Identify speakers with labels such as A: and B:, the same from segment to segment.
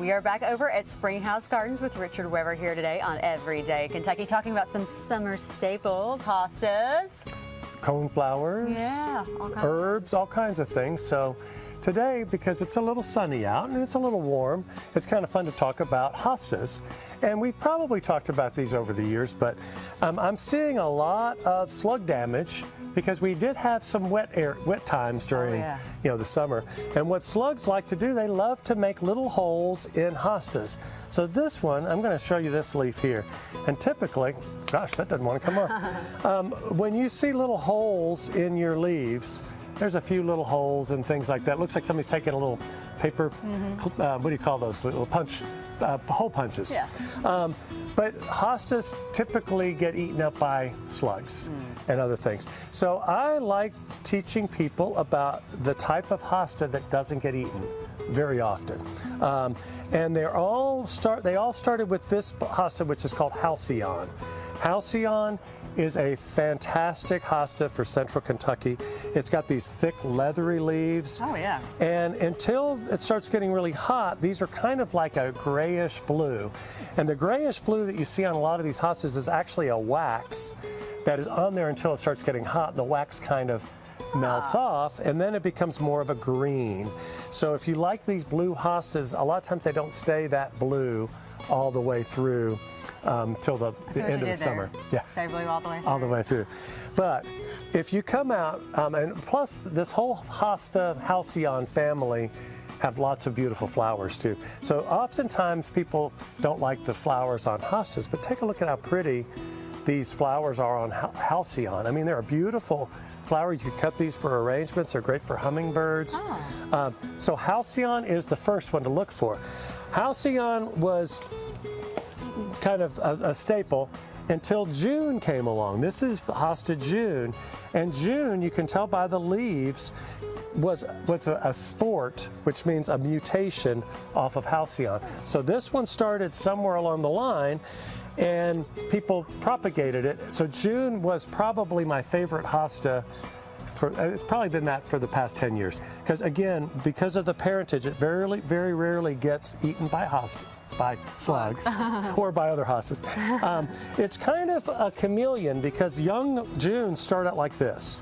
A: We are back over at Springhouse Gardens with Richard Weber here today on Everyday Kentucky, talking about some summer staples, hostas.
B: Coneflowers,
A: Yeah,
B: herbs, all kinds of things. So today, because it's a little sunny out and it's a little warm, it's kind of fun to talk about hostas. And we've probably talked about these over the years, but I'm seeing a lot of slug damage because we did have some wet times during the summer. And what slugs like to do, they love to make little holes in hostas. So this one, I'm going to show you this leaf here. And typically, gosh, that doesn't want to come up. When you see little holes in your leaves, there's a few little holes and things like that. It looks like somebody's taking a little paper, what do you call those, little hole punches.
A: Yeah.
B: But hostas typically get eaten up by slugs and other things. So I like teaching people about the type of hosta that doesn't get eaten very often. And they all started with this hosta, which is called Halcyon. Halcyon is a fantastic hosta for central Kentucky. It's got these thick leathery leaves.
A: Oh yeah.
B: And until it starts getting really hot, these are kind of like a grayish blue. And the grayish blue that you see on a lot of these hostas is actually a wax that is on there until it starts getting hot, and the wax kind of melts off, and then it becomes more of a green. So if you like these blue hostas, a lot of times they don't stay that blue all the way through till the end of the summer.
A: Yeah. Sky blue all the way through.
B: All the way through. But if you come out, and plus this whole hosta Halcyon family have lots of beautiful flowers too. So oftentimes people don't like the flowers on hostas, but take a look at how pretty these flowers are on Halcyon. I mean, they're a beautiful flower. You can cut these for arrangements. They're great for hummingbirds. So Halcyon is the first one to look for. Halcyon was kind of a staple until June came along. This is hosta June, and June, you can tell by the leaves, was a sport, which means a mutation off of Halcyon. So this one started somewhere along the line, and people propagated it. So June was probably my favorite hosta. It's probably been that for the past 10 years. Because again, because of the parentage, it very rarely gets eaten by slugs or by other hostas. It's kind of a chameleon because young Junes start out like this.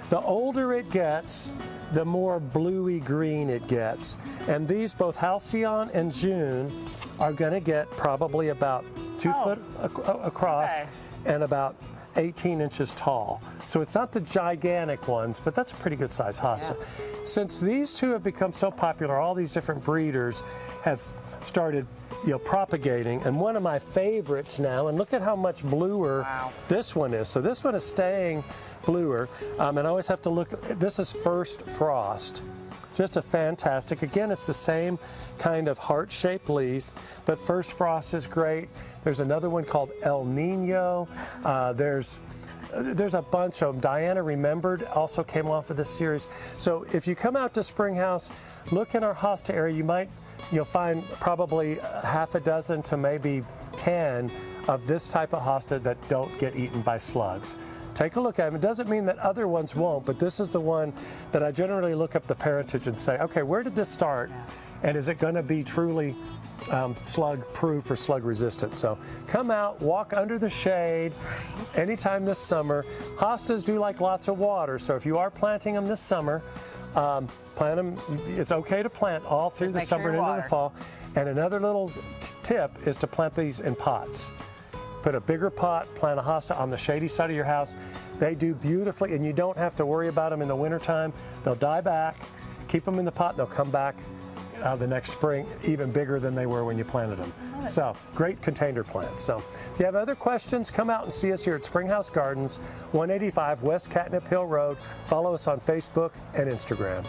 B: The older it gets, the more bluey green it gets. And these, both Halcyon and June, are going to get probably about 2 foot across and about 18 inches tall. So it's not the gigantic ones, but that's a pretty good size hosta. Yeah. Since these two have become so popular, all these different breeders have started propagating, and one of my favorites now, and look at how much bluer this one is. So this one is staying bluer, and I always have to look, this is First Frost. Just a fantastic, again, it's the same kind of heart-shaped leaf, but First Frost is great. There's another one called El Nino. There's a bunch of them. Diana Remembered also came off of this series. So if you come out to Springhouse, look in our hosta area, you'll find probably half a dozen to maybe 10 of this type of hosta that don't get eaten by slugs. Take a look at them. It doesn't mean that other ones won't, but this is the one that I generally look up the parentage and say, okay, where did this start? And is it going to be truly slug-proof or slug-resistant? So come out, walk under the shade anytime this summer. Hostas do like lots of water, so if you are planting them this summer, plant them. It's okay to plant all through the summer and into the fall. And another little tip is to plant these in pots. Put a bigger pot, plant a hosta on the shady side of your house. They do beautifully, and you don't have to worry about them in the wintertime. They'll die back. Keep them in the pot, and they'll come back the next spring even bigger than they were when you planted them. So great container plants. So if you have other questions, come out and see us here at Springhouse Gardens, 185 West Catnip Hill Road. Follow us on Facebook and Instagram.